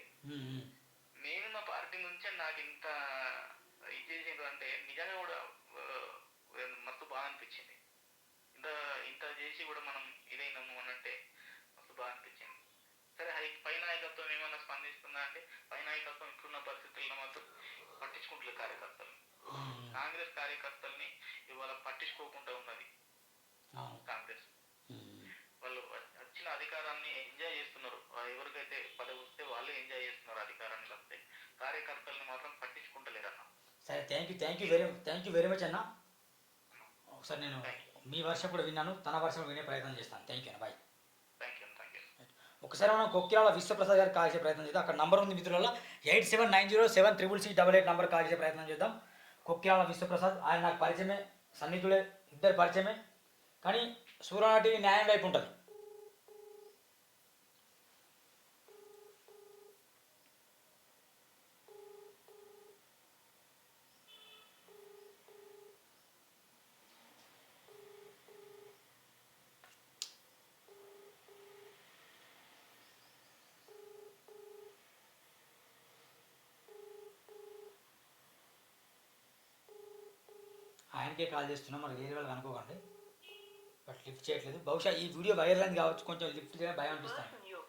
నేను నా పార్టీ నుంచే నాకు ఇంత ఇది చేసిండ్రు అంటే నిజంగా కూడా మస్తు బాగా అనిపించింది. ఇంత ఇంత చేసి కూడా మనం ఇదైనాము అని అంటే మస్తు బాగా అనిపించింది. సరే పై నాయకత్వం ఏమైనా స్పందిస్తుందా అంటే, పై నాయకత్వం ఇప్పుడున్న పరిస్థితుల్లో మాత్రం పట్టించుకుంటలేదు కార్యకర్తలు. కాంగ్రెస్ కార్యకర్తల్ని ఇవాళ పట్టించుకోకుండా ఉన్నది కాంగ్రెస్. వాళ్ళు వచ్చిన అధికారాన్ని ఎంజాయ్ చేస్తున్నారు, ఎవరికైతే పదవి వస్తే వాళ్ళే ఎంజాయ్ చేస్తున్నారు అధికారాన్ని, లేకపోతే కార్యకర్తల్ని మాత్రం పట్టించుకుంటలేరు అన్న. సరే, థ్యాంక్ యూ వెరీ మచ్ అన్న. ఒకసారి నేను మీ వర్షం కూడా విన్నాను, తన వర్షం వినే ప్రయత్నం చేస్తాను. థ్యాంక్ యూ అన్న, బాయ్. Thank you. ఒకసారి మనం కొక్కిరాల విశ్వప్రసాద్ గారికి కాల్ చేసే ప్రయత్నం చేద్దాం. అక్కడ నంబర్ ఉంది మిత్రులలో, 8790766688 నంబర్ కాల్ చేసే ప్రయత్నం చేద్దాం. కొక్కిరాల విశ్వప్రసాద్, ఆయన నాకు పరిచయమే, సన్నిహితుడే, ఇద్దరు పరిచయమే, కానీ సూర్యనాటి న్యాయం వైపు ఉంటుంది. ఆయనకే కాల్ చేస్తున్నాం, మరి వేరే వాళ్ళకి అనుకోకండి. బట్ లిఫ్ట్ చేయట్లేదు. బహుశా ఈ వీడియో వైరల్ అయింది కావచ్చు, కొంచెం లిఫ్ట్ చేయడం భయం అనిపిస్తాను.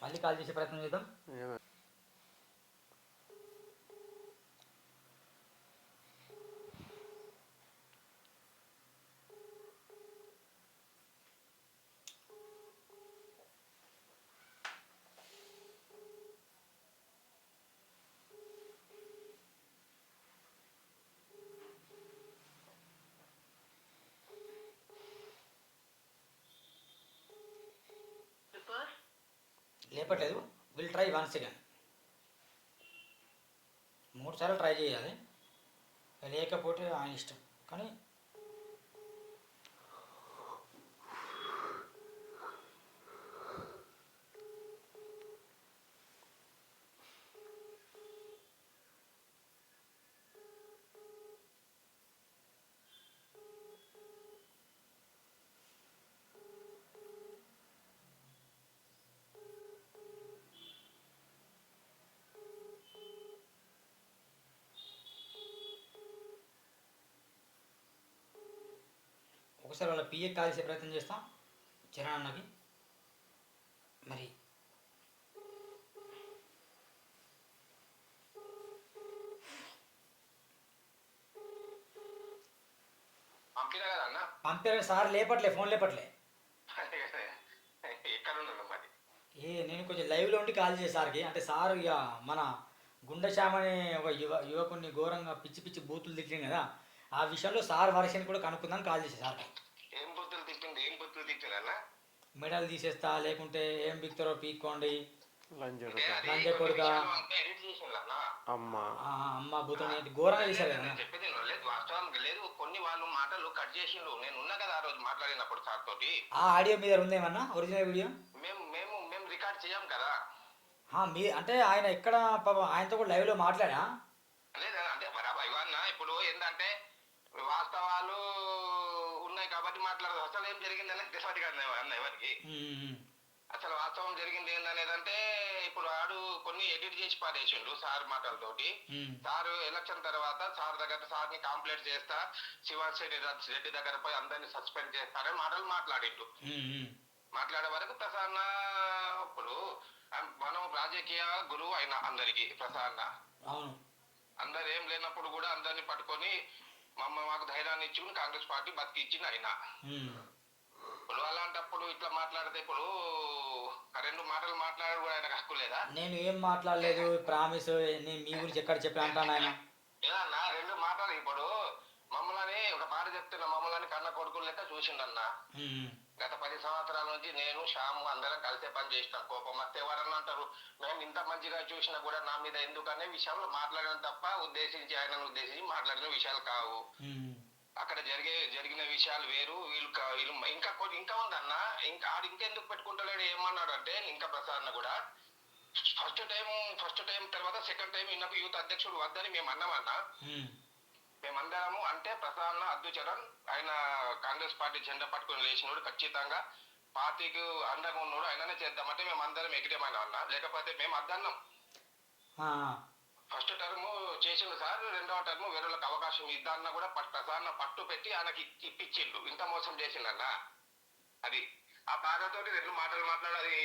మళ్ళీ కాల్ చేసే ప్రయత్నం చేద్దాం. లేపట్లేదు. Will try once again. 3 సార్లు ట్రై చేయాలి, లేకపోతే ఆయన ఇష్టం. కానీ ఒకసారి వాళ్ళ పిఏ కాల్ చేసే ప్రయత్నం చేస్తాం, చరణ్ అన్నకి. మరి పంపినా కదా అన్న పంపారు సార్, లేపట్లే, ఫోన్ లేపట్లే. ఎక్కడ ఉన్నాను మరి నేను కొంచెం లైవ్లో ఉండి కాల్ చేసి సార్కి, అంటే సార్ ఇక మన గుండెశ్యామ్ అనే ఒక యువకుడిని ఘోరంగా పిచ్చి పిచ్చి బూతులు తిట్టింది కదా, ఆ విషయంలో సార్ వర్షన్ కూడా కనుక్కుందాం కాల్ చేసి సార్కి. ఏం బుద్ధులు తిట్టింది అన్న మెడల్ తీసేస్తా, లేకుంటే ఏం బిక్తారో పీక్కోండి, లంజడుగా లంజ కొడుక, ఎడిట్ చేసిండు అన్న అమ్మ అమ్మ భూతం ఘోరంగా చేశారు కదా. నేను చెప్పేది లేదు, వాస్తవానికి లేదు, కొన్ని వాళ్ళు మాటలు కట్ చేసిండు. నేను ఉన్నా కదా ఆ రోజు మాట్లాడినప్పుడు సార్ తోటి. ఆ ఆడియో మీద ఉందేమన్నా ఒరిజినల్ వీడియో? మేము రికార్డ్ చేయం కదా. మీ అంటే ఆయన ఎక్కడ పాపం ఆయనతో కూడా లైవ్లో మాట్లాడా? లేదా అంటే ఇవన్న ఇప్పుడు ఏంటంటే వాస్తవాలు ఉన్నాయి కాబట్టి మాట్లాడదు. అసలు ఏం జరిగిందనే తెలియదు కదా అన్న ఎవరికి. అసలు వాస్తవం జరిగింది ఏందనేదంటే ఇప్పుడు ఆడు కొన్ని ఎడిట్ చేసి పారేసిండు సార్ మాటలతోటి. సార్ ఎలక్షన్ తర్వాత సార్ దగ్గర సార్ని కంప్లైంట్ చేస్తా, శివాస్ రెడ్డి దగ్గర పోయి అందరినీ సస్పెండ్ చేస్తారని మాటలు మాట్లాడిండు. మాట్లాడే వరకు ప్రసన్న ఇప్పుడు మనం రాజకీయ గురువు అయిన అందరికి ప్రసన్న అందరు ఏం లేనప్పుడు కూడా అందరినీ పట్టుకొని మాకు ధైర్యాన్ని ఇచ్చి కాంగ్రెస్ పార్టీ బతికిచ్చింది ఆయన. ఇప్పుడు అలాంటప్పుడు ఇట్లా మాట్లాడితే ఇప్పుడు రెండు మాటలు మాట్లాడారు కూడా ఆయనకు హక్కు లేదా? నేను ఏం మాట్లాడలేదు, ప్రామిస్, నేను మీ గురించి ఎక్కడ చెప్పి అంటాను ఆయన. ఏదన్నా రెండు మాటలు ఇప్పుడు మమ్మల్ని ఒక మాట చెప్తున్నా, మమ్మల్ని కన్న కొడుకులు లెక్క చూసిండన్న. గత 10 సంవత్సరాల నుంచి నేను శ్యాము అందరం కలిసే పని చేసినాం. కోపం వస్తే ఎవరన్నా అంటారు, మేము ఇంత మంచిగా చూసినా కూడా నా మీద ఎందుకనే విషయంలో మాట్లాడడం తప్ప ఉద్దేశించి ఆయనను ఉద్దేశించి మాట్లాడిన విషయాలు కావు. అక్కడ జరిగిన విషయాలు వేరు, వీళ్ళు ఇంకా ఉందన్న. ఇంకా ఆడు ఇంకెందుకు పెట్టుకుంటలేడు ఏమన్నాడు అంటే, ఇంకా ప్రసాద్ కూడా ఫస్ట్ టైం తర్వాత సెకండ్ టైం ఈయనకు యూత్ అధ్యక్షుడు వద్దని మేము అన్నామన్నా. మేమందరము అంటే ప్రసాద్ అద్దుచరణ్ ఆయన కాంగ్రెస్ పార్టీ జెండా పట్టుకుని లేచినోడు, ఖచ్చితంగా పార్టీకి అండగా ఉన్నాడు, ఆయననే చేద్దామంటే మేమందరం ఎగిరేమని అన్నా. లేకపోతే మేము అద్దన్నాం. ఫస్ట్ టర్మ్ చేసిండు సార్, రెండవ టర్మ్ వేరేళ్ళకి అవకాశం ఇద్దన్నా కూడా ప్రసాద్ పట్టు పెట్టి ఆయనకి ఇప్పించిండు. ఇంత మోసం చేసిండన్నా. అది ఆ బాధతోటి రెండు మాటలు మాట్లాడాలి.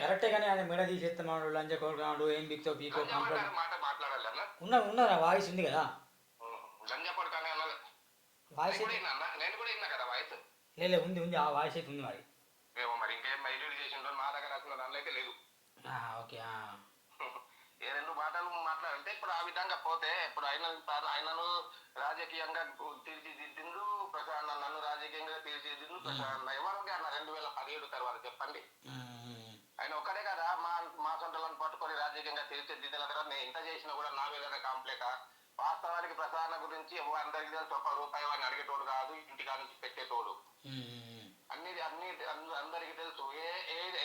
కరెక్టే కానీ ఆయన మెడ తీసేస్తున్నాడు, లంచ కొడుకున్నాడు, ఏం బిక్తో పీకో మాట మాట్లాడాలి అన్న. ఉన్నా వాయిస్ ఉంది కదా, లంజ కొడుకు అనాలి. వాయిస్ నేను కూడా విన్నా కదా వాయిస్. లేదు ఉంది, ఆ వాయిస్ అయితే ఉంది మరి. ఏమో మరి ఇంకేం ఎడిట్ చేసిండో మా దగ్గర అసలు దానిలో అయితే లేదు. ఓకే. ఏ రెండు మాటలు మాట్లాడంటే ఇప్పుడు ఆ విధంగా పోతే ఇప్పుడు ఆయనను రాజకీయంగా తీర్చిదిద్దిండు ప్రశాంత్, నన్ను రాజకీయంగా తీర్చిదిద్దిండు ప్రశాంత్. ఎవరు అన్న 2017 తర్వాత చెప్పండి. ఆయన ఒక్కడే కదా మా సొంతలను పట్టుకొని రాజకీయంగా తీర్చిదిద్దిన తర్వాత నేను ఎంత చేసినా కూడా నా మీద కాంప్లైంట్. వాస్తవానికి ప్రసాద్ గురించి అందరికీ తెలుసు, ఒక్క రూపాయి వాడిని అడిగేటోడు కాదు, ఇంటికా నుంచి పెట్టేటోడు. అందరికీ తెలుసు.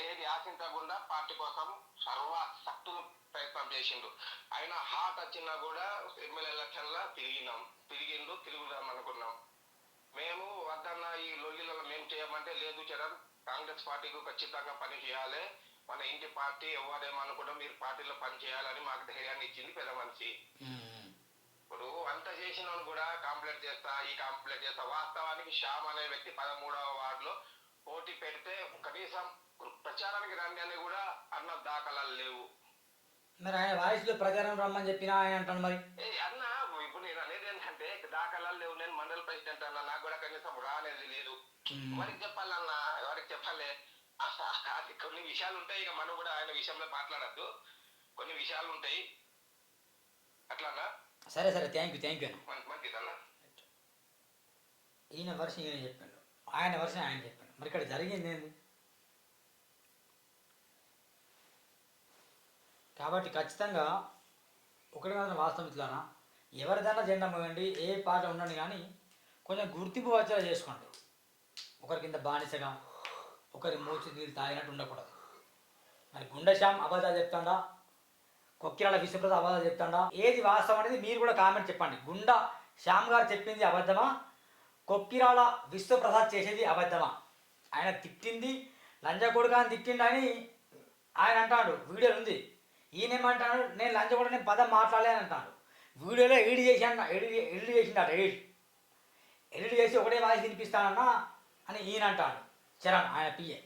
ఏది ఆశించకుండా పార్టీ కోసం సర్వశక్తులు ప్రయత్నం చేసిండు. ఆయన హార్ట్ వచ్చినా కూడా ఎమ్మెల్యే ఎలక్షన్ లా తిరుగుదాం అనుకున్నాం. మేము వద్దన్న ఈ లొల్లిలలో మేము చేయమంటే, లేదు చరణ్, కాంగ్రెస్ పార్టీకి ఖచ్చితంగా పని చేయాలి, మన ఇంటి పార్టీ ఎవరేమనుకుంటాం, మీరు పార్టీలో పని చేయాలని మాకు ధైర్యాన్ని ఇచ్చింది పెద్ద మనిషి. ఇప్పుడు అంత చేసిన కూడా కంప్లైంట్ చేస్తా. వాస్తవానికి శ్యామ్ అనే వ్యక్తి 13వ వార్డులో పోటీ పెడితే కనీసం ప్రచారానికి రండి అని కూడా అన్న దాఖలాలు లేవు. మరి ఆయన వాయిస్ లో ప్రచారం రమ్మని చెప్పినా ఆయన అంటాను మరి. అన్న ఇప్పుడు నేను అనేది ఏంటంటే దాఖలాలు లేవు, నేను మండల ప్రెసిడెంట్ అన్న, నాకు కూడా కనీసం రానేది లేదు. ఎవరికి చెప్పాలన్నా, ఎవరికి చెప్పాలి? అది కొన్ని విషయాలు ఉంటాయి. ఇక మనం కూడా ఆయన విషయంలో మాట్లాడద్దు, కొన్ని విషయాలు ఉంటాయి అట్లా. సరే థ్యాంక్ యూ మంచిదన్నా. ఈయన వర్షం ఈయన చెప్పాడు, ఆయన వర్షం ఆయన చెప్పాడు. మరి ఇక్కడ జరిగింది ఏంది? కాబట్టి ఖచ్చితంగా ఒకటి మాత్రం వాస్తవం ఇట్లానా, ఎవరిదైనా జెండా మోయండి, ఏ పాట ఉండండి, కానీ కొంచెం గుర్తింపు వచ్చేలా చేసుకోండి. ఒకరి కింద బానిసగా, ఒకరి మూచి నీళ్ళు తాగినట్టు ఉండకూడదు. మరి గుండెశ్యామ్ అబద్ధాలు చెప్తాడా, కొక్కిరాల విశ్వప్రసాద్ అబద్ధాలు చెప్తాడా, ఏది వాస్తవం అనేది మీరు కూడా కామెంట్ చెప్పండి. గుండా శ్యామ్ గారు చెప్పింది అబద్ధమా, కొక్కిరాల విశ్వప్రసాద్ చేసేది అబద్ధమా? ఆయన తిట్టింది లంజ కొడుకు అని తిట్టిండు అని ఆయన అంటాడు, వీడియోలు ఉంది. ఈయన ఏమంటాడు, నేను లంజ కొడుకు నేను పదం మాట్లాడలేని అంటాడు. వీడియోలో ఎడిట్ చేసిండట, ఎడిట్ చేసి ఒకటే వాయిస్ వినిపిస్తానన్నా అని ఈయన అంటాడు, చరణ్ ఆయన పిఏ.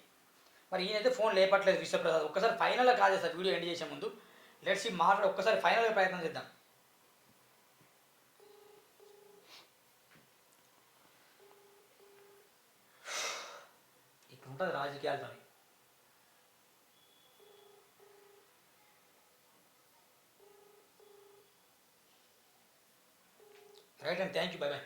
మరి ఈయనైతే ఫోన్ లేపట్లేదు విశ్వప్రసాద్. ఒక్కసారి ఫైనల్గా కాల్ చేస్తారు వీడియో ఎండ్ చేసే ముందు. లెట్స్ మాట్లాడి ఒక్కసారి ఫైనల్గా ప్రయత్నం చేద్దాం. ఇట్లుంటుంది రాజకీయాలతో. Right and thank you, bye bye.